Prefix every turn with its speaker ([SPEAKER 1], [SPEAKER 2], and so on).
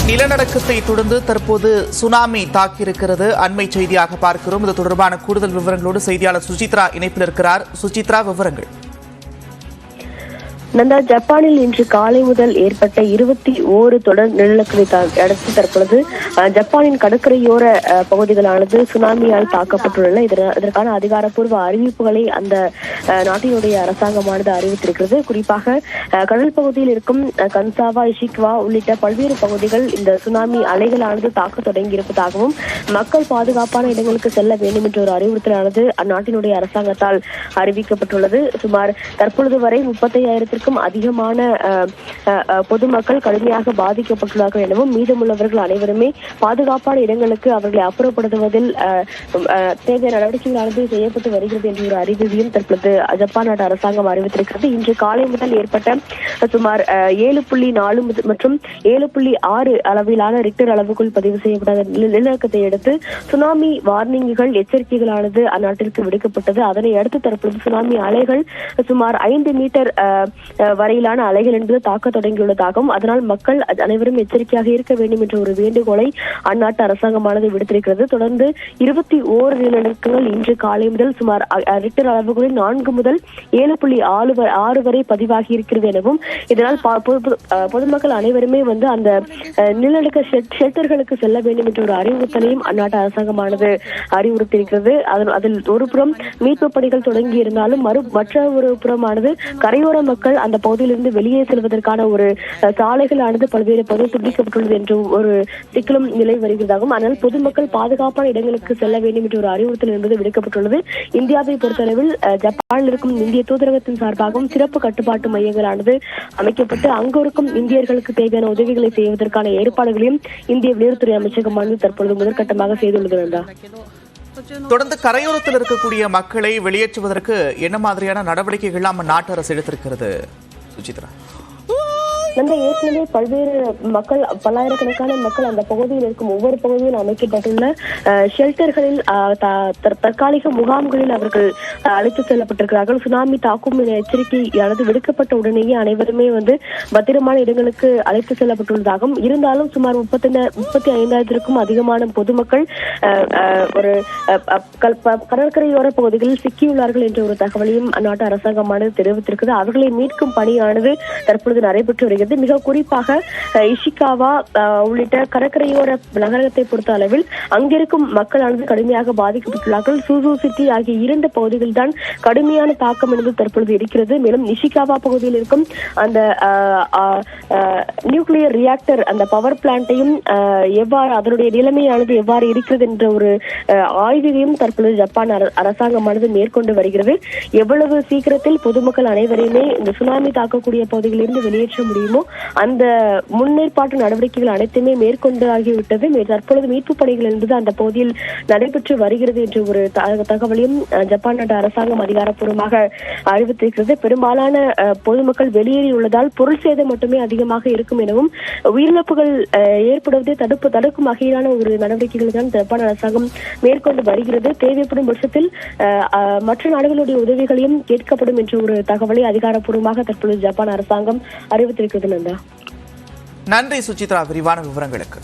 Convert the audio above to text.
[SPEAKER 1] நிலநடுக்கத்தை தொடர்ந்து தற்போது சுனாமி தாக்கியிருக்கிறது. அண்மை செய்தியாக பார்க்கிறோம். இது தொடர்பான கூடுதல் விவரங்களோடு செய்தியாளர் சுசித்ரா இணைப்பில் இருக்கிறார். சுசித்ரா, விவரங்கள்.
[SPEAKER 2] நந்தா, ஜப்பானில் இன்று காலை முதல் ஏற்பட்ட 21 தொடர் நிலநடுக்கத்தை அடுத்து தற்பொழுது ஜப்பானின் கடற்கரையோர பகுதிகளானது சுனாமியால் தாக்கப்பட்டுள்ளன. இதற்கான அதிகாரப்பூர்வ அறிவிப்புகளை அந்த நாட்டினுடைய அரசாங்கமானது அறிவித்திருக்கிறது. குறிப்பாக கடல் பகுதியில் இருக்கும் கன்சாவா, இஷிக்வா உள்ளிட்ட பல்வேறு பகுதிகள் இந்த சுனாமி அலைகளானது தாக்க தொடங்கியிருப்பதாகவும் மக்கள் பாதுகாப்பான இடங்களுக்கு செல்ல வேண்டும் என்ற ஒரு அறிவுறுத்தலானது அந்நாட்டினுடைய அரசாங்கத்தால் அறிவிக்கப்பட்டுள்ளது. சுமார் தற்பொழுது வரை 35,000 அதிகமான பொதுமக்கள் கடுமையாக பாதிக்கப்பட்டுள்ளார்கள் எனவும் மீதமுள்ளவர்கள் அனைவருமே பாதுகாப்பான இடங்களுக்கு அவர்களை அப்புறப்படுத்துவதில் தேவையான நடவடிக்கைகளானது செய்யப்பட்டு வருகிறது என்ற ஒரு அறிவிப்பையும் தற்பொழுது ஜப்பான் நாட்டு அரசாங்கம் அறிவித்திருக்கிறது. இன்று காலை முதல் ஏற்பட்ட சுமார் 7.4 மற்றும் 7.6 அளவிலான ரிக்டர் அளவுக்குள் பதிவு செய்யப்பட்ட நிலநடுக்கத்தை அடுத்து சுனாமி வார்னிங்குகள், எச்சரிக்கைகளானது அந்நாட்டிற்கு விடுக்கப்பட்டது. அதனை அடுத்து தற்பொழுது சுனாமி அலைகள் சுமார் 5 மீட்டர் வரையிலான அலைகள் என்பது தாக்க தொடங்கியுள்ளதாகவும் அதனால் மக்கள் அனைவரும் எச்சரிக்கையாக இருக்க வேண்டும் என்ற ஒரு வேண்டுகோளை அந்நாட்டு அரசாங்கமானது விடுத்திருக்கிறது. தொடர்ந்து 21 நிலநடுக்கங்கள் இன்று காலை முதல் சுமார் ரிக்டர் அளவுகளில் 4 முதல் 7.6 வரை பதிவாகி இருக்கிறது எனவும் இதனால் பொதுமக்கள் அனைவருமே அந்த நிலநடுக்க ஷெல்டர்களுக்கு செல்ல வேண்டும் என்ற ஒரு அறிவுறுத்தலையும் அந்நாட்டு அரசாங்கமானது அறிவுறுத்தியிருக்கிறது. அதில் ஒரு புறம் மீட்பு பணிகள் தொடங்கி இருந்தாலும் மற்ற ஒரு புறமானது கரையோர மக்கள் அந்த பகுதியிலிருந்து வெளியே செல்வதற்கான ஒரு சாலைகளானது பல்வேறு பகுதியில் துண்டிக்கப்பட்டுள்ளது என்று ஒரு சிக்கலும் நிலை வருகிறதாகவும் ஆனால் பொதுமக்கள் பாதுகாப்பான இடங்களுக்கு செல்ல வேண்டும் என்ற ஒரு அறிவுறுத்தல் என்பது விடுக்கப்பட்டுள்ளது. இந்தியாவை பொறுத்தளவில் ஜப்பானில் இருக்கும் இந்திய தூதரகத்தின் சார்பாகவும் சிறப்பு கட்டுப்பாட்டு மையங்களானது அமைக்கப்பட்டு அங்கு இருக்கும் இந்தியர்களுக்கு தேவையான உதவிகளை செய்வதற்கான ஏற்பாடுகளையும் இந்திய வெளியுறவுத்துறை அமைச்சகமானது தற்பொழுது முதற்கட்டமாக செய்துள்ளது.
[SPEAKER 1] தொடர்ந்து கரையோரத்தில் இருக்கக்கூடிய மக்களை வெளியேற்றுவதற்கு என்ன மாதிரியான நடவடிக்கைகள் நம்ம நாட்டு அரசு எடுத்திருக்கிறது சுசித்ரா?
[SPEAKER 2] ஏற்கனவே பல்வேறு மக்கள், பல்லாயிரக்கணக்கான மக்கள் அந்த பகுதியில் இருக்கும் ஒவ்வொரு பகுதியில் அமைக்கப்பட்டுள்ள ஷெல்டர்களில் தற்காலிக முகாம்களில் அவர்கள் அழைத்து செல்லப்பட்டிருக்கிறார்கள். சுனாமி தாக்கும் எச்சரிக்கையானது விடுக்கப்பட்ட உடனேயே அனைவருமே பத்திரமான இடங்களுக்கு அழைத்து செல்லப்பட்டுள்ளதாகவும் இருந்தாலும் சுமார் 35,000 அதிகமான பொதுமக்கள் ஒரு கடற்கரையோர பகுதிகளில் சிக்கியுள்ளார்கள் என்ற ஒரு தகவலையும் அந்நாட்டு அரசாங்கமானது தெரிவித்திருக்கிறது. அவர்களை மீட்கும் பணியானது தற்பொழுது நடைபெற்று வருகிறது. மிக குறிப்பாக இஷிகாவா உள்ளிட்ட கடற்கரையோர நகரத்தை பொறுத்த அளவில் அங்கிருக்கும் மக்களானது கடுமையாக பாதிக்கப்பட்டுள்ளார்கள். சூசு சிட்டி ஆகிய 2 பகுதிகள் தான் கடுமையான தாக்கம் என்பது தற்பொழுது இருக்கிறது. மேலும் இஷிகாவா பகுதியில் இருக்கும் அந்த நியூக்ளியர் ரியாக்டர், அந்த பவர் பிளான்ட்டையும் எவ்வாறு அதனுடைய நிலைமையானது எவ்வாறு இருக்கிறது என்ற ஒரு ஆய்வையும் தற்பொழுது ஜப்பான் அரசாங்கமானது மேற்கொண்டு வருகிறது. எவ்வளவு சீக்கிரத்தில் பொதுமக்கள் அனைவரையுமே இந்த சுனாமி தாக்கக்கூடிய பகுதிகளிலிருந்து வெளியேற்ற முடியுமோ அந்த முன்னேற்பாட்டு நடவடிக்கைகள் அனைத்துமே மேற்கொண்டு ஆகிவிட்டது. தற்பொழுது மீட்பு பணிகள் என்பது அந்த பகுதியில் நடைபெற்று வருகிறது என்ற ஒரு தகவலையும் ஜப்பான் நாட்டு அரசாங்கம் அதிகாரப்பூர்வமாக அறிவித்திருக்கிறது. பெரும்பாலான பொதுமக்கள் வெளியேறியுள்ளதால் பொருள் சேதம் மட்டுமே அதிகமாக இருக்கும் எனவும் உயிரிழப்புகள் ஏற்படுவதை தடுக்கும் வகையிலான ஒரு நடவடிக்கைகள் தான் ஜப்பான் அரசாங்கம் மேற்கொண்டு வருகிறது. தேவைப்படும் பட்சத்தில் மற்ற நாடுகளுடைய உதவிகளையும் கேட்கப்படும் என்ற ஒரு தகவலை அதிகாரப்பூர்வமாக தற்பொழுது ஜப்பான் அரசாங்கம் அறிவித்திருக்கிறது.
[SPEAKER 1] நன்றி சுசித்ரா, விரிவான விவரங்களுக்கு.